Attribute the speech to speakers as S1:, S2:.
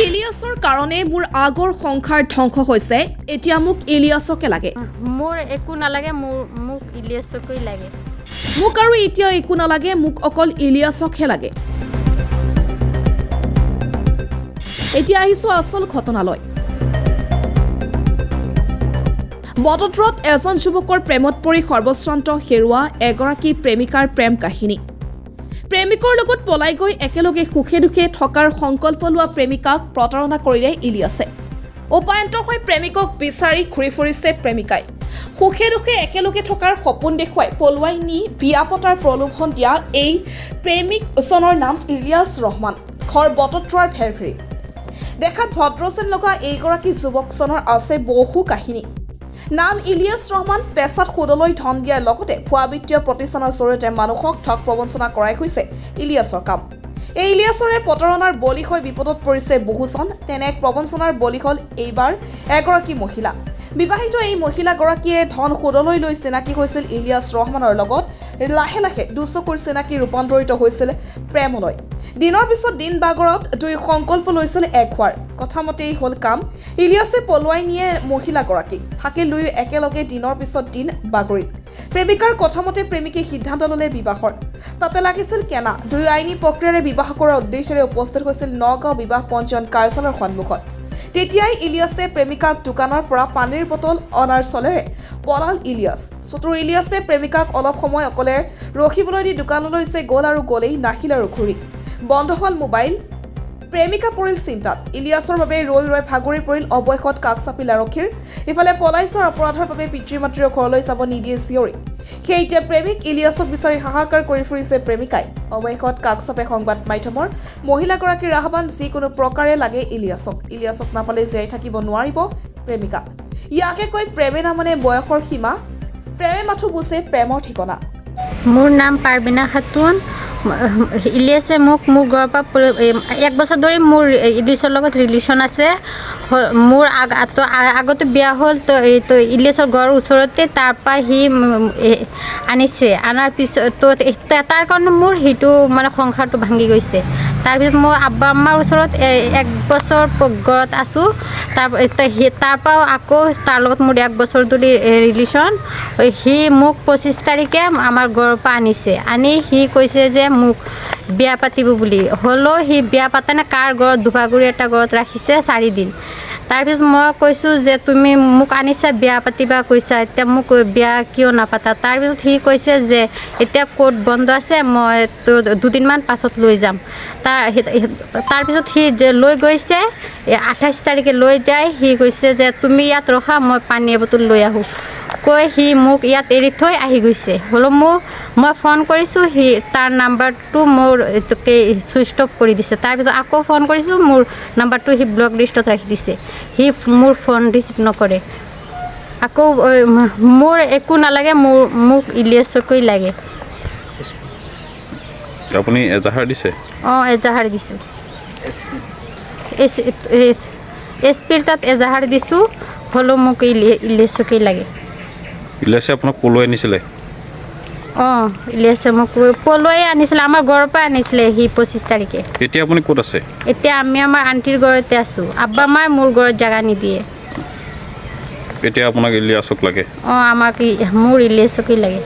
S1: ইলিয়াছৰ কাৰণে মোৰ আগৰ সংসাৰ ধ্বংস হৈছে এতিয়া মোক ইলিয়াছকে লাগে
S2: মোৰ একো নালাগে মোক ইলিয়াছকে লাগে
S1: মোক আৰু এতিয়া একো নালাগে মোক অকল ইলিয়াছকে লাগে এতিয়া আহিছো আসল ঘটনালৈ বটদ্ৰত এজন যুৱকৰ প্ৰেমত পৰি সৰ্বশ্ৰান্ত হেৰুৱা এগৰাকী প্ৰেমিকাৰ প্ৰেম কাহিনী প্ৰেমিকৰ লগত পলাই গৈ একেলগে সুখে দুখে থকাৰ সংকল্প লোৱা প্ৰেমিকাক প্ৰতাৰণা কৰিলে ইলিয়াছে উপায়ন্তৰ হৈ প্ৰেমিকক বিচাৰি ঘূৰি ফুৰিছে প্ৰেমিকাই সুখে দুখে একেলগে থকাৰ সপোন দেখুৱাই পলুৱাই নি বিয়া পতাৰ প্ৰলোভন দিয়া এই প্ৰেমিকজনৰ নাম ইলিয়াছ ৰহমান ঘৰ বটদ্ৰৰ ভেৰভেৰি দেখাত ভদ্ৰচেন লগা এইগৰাকী যুৱকজনৰ আছে বহু কাহিনী নাম ইলিয়াছ ৰহমান পেছাত সুদলৈ ধন দিয়াৰ লগতে ভুৱা বিত্তীয় প্ৰতিষ্ঠানৰ জৰিয়তে মানুহক ঠগ প্ৰবঞ্চনা কৰাই হৈছে ইলিয়াছৰ কাম এই ইলিয়াছৰে প্ৰতাৰণাৰ বলি হৈ বিপদত পৰিছে বহুজন তেনে এক প্ৰবঞ্চনাৰ বলি হ'ল এইবাৰ এগৰাকী মহিলা বিবাহিত এই মহিলাগৰাকীয়ে ধন সুদলৈ লৈ চিনাকি হৈছিল ইলিয়াছ ৰহমানৰ লগত লাহে লাহে দুচকুৰ চিনাকি ৰূপান্তৰিত হৈছিল প্ৰেমলৈ দিনৰ পিছত দিন বাগৰত দুই সংকল্প লৈছিল এক হোৱাৰ কথামতেই হ'ল কাম ইলিয়াছে পলুৱাই নিয়ে মহিলাগৰাকীক থাকি লৈ একেলগে দিনৰ পিছত দিন বাগৰিল প্ৰেমিকাৰ কথামতে প্ৰেমিকে সিদ্ধান্ত ল'লে বিবাহৰ তাতে লাগিছিল কেনা দুই আইনী প্ৰক্ৰিয়াৰে বিবাহ কৰাৰ উদ্দেশ্যেৰে উপস্থিত হৈছিল নগাঁও বিবাহ পঞ্জীয়ন কাৰ্যালয়ৰ সন্মুখত তেতিয়াই ইলিয়াছে প্ৰেমিকাক দোকানৰ পৰা পানীৰ বটল অনাৰ চলেৰে পলাল ইলিয়াছ চতুৰ ইলিয়াছে প্ৰেমিকাক অলপ সময় অকলে ৰখিবলৈ দি দোকানলৈ গ'ল আৰু গ'লেই নাহিল আৰু ঘূৰি বন্ধ হ'ল মোবাইল প্ৰেমিকা পৰিল চিন্তাত ইলিয়াছৰ বাবে ৰৈ ৰৈ ভাগৰি পৰিল অৱশেষত কাষ চাপিল আৰক্ষীৰ ইফালে পলাইছৰ অপৰাধৰ বাবে পিতৃ মাতৃৰ ঘৰলৈ যাব নিদিয়ে জীয়ৰী সেই এতিয়া প্ৰেমিক ইলিয়াছক বিচাৰি হাহাকাৰ কৰি ফুৰিছে প্ৰেমিকাই অৱশেষত কাষ চাপে সংবাদ মাধ্যমৰ মহিলাগৰাকীৰ আহ্বান যিকোনো প্ৰকাৰে লাগে ইলিয়াছক নাপালে জীয়াই থাকিব নোৱাৰিব প্ৰেমিকা ইয়াকে কৈ প্ৰেমে নামানে বয়সৰ সীমা প্ৰেমে মাথো বুজে প্ৰেমৰ ঠিকনা
S2: মোৰ নাম পাৰবিনা খাতুন ইলিয়াছে মোক মোৰ ঘৰৰ পৰা এক বছৰ ধৰি মোৰ ইলিয়াছৰ লগত ৰিলেশ্যন আছে মোৰ আগতে বিয়া হ'ল তো ইলিয়াছৰ ঘৰৰ ওচৰতে তাৰপৰা সি আনিছে আনাৰ পিছত তাৰ কাৰণে মোৰ সেইটো মানে সংসাৰটো ভাঙি গৈছে তাৰপিছত মই আব্বা আম্মাৰ ওচৰত এক বছৰ ঘৰত আছোঁ তাৰপৰাও আকৌ তাৰ লগত মোৰ এক বছৰ ধৰি ৰিলেশ্যন সি মোক 25 তাৰিখে আমাৰ ঘৰৰ পৰা আনিছে আনি সি কৈছে যে মোক বিয়া পাতিব বুলি হ'লেও সি বিয়া পাতা নাই কাৰ ঘৰত দুভাগুৰি এটা ঘৰত ৰাখিছে 4 দিন তাৰপিছত মই কৈছোঁ যে তুমি মোক আনিছা বিয়া পাতিবা কৈছা এতিয়া মোক বিয়া কিয় নাপাতা তাৰপিছত সি কৈছে যে এতিয়া কোৰ্ট বন্ধ আছে মই তো 2 দিনমান পাছত লৈ যাম তাৰপিছত সি যে লৈ গৈছে 28 তাৰিখে লৈ যায় সি কৈছে যে তুমি ইয়াত ৰখা মই পানী এবটল লৈ আহোঁ কৈ সি মোক ইয়াত এৰি থৈ আহি গৈছে হ'লেও মই ফোন কৰিছোঁ সি তাৰ নাম্বাৰটো মোৰ ছুইচ অফ কৰি দিছে তাৰপিছত আকৌ ফোন কৰিছোঁ মোৰ নাম্বাৰটো সি ব্লক লিষ্টত ৰাখি দিছে সি মোৰ ফোন ৰিচিভ নকৰে আকৌ মোৰ একো নালাগে মোক ইলিয়াছকৈ লাগে
S3: আপুনি এজাহাৰ দিছে
S2: অঁ এজাহাৰ দিছোঁ এছপিৰ তাত এজাহাৰ দিছোঁ হ'লেও মোক ইলিয়াছকৈ লাগে
S3: ইলিয়াছে আপোনাক পলুৱাই নিছিলে
S2: অঁ ইলিয়াছে মোক পলুৱাই আনিছিলে আমাৰ ঘৰৰ পৰা আনিছিলে সি 25 তাৰিখে
S3: এতিয়া আপুনি ক'ত আছে
S2: এতিয়া আমি আমাৰ আণ্টিৰ ঘৰতে আছোঁ আব্বা মাই মোৰ ঘৰত জাগা নিদিয়ে
S3: এতিয়া আপোনাক ইলিয়াছক লাগে
S2: অঁ আমাক মোৰ ইলিয়াছকৈ লাগে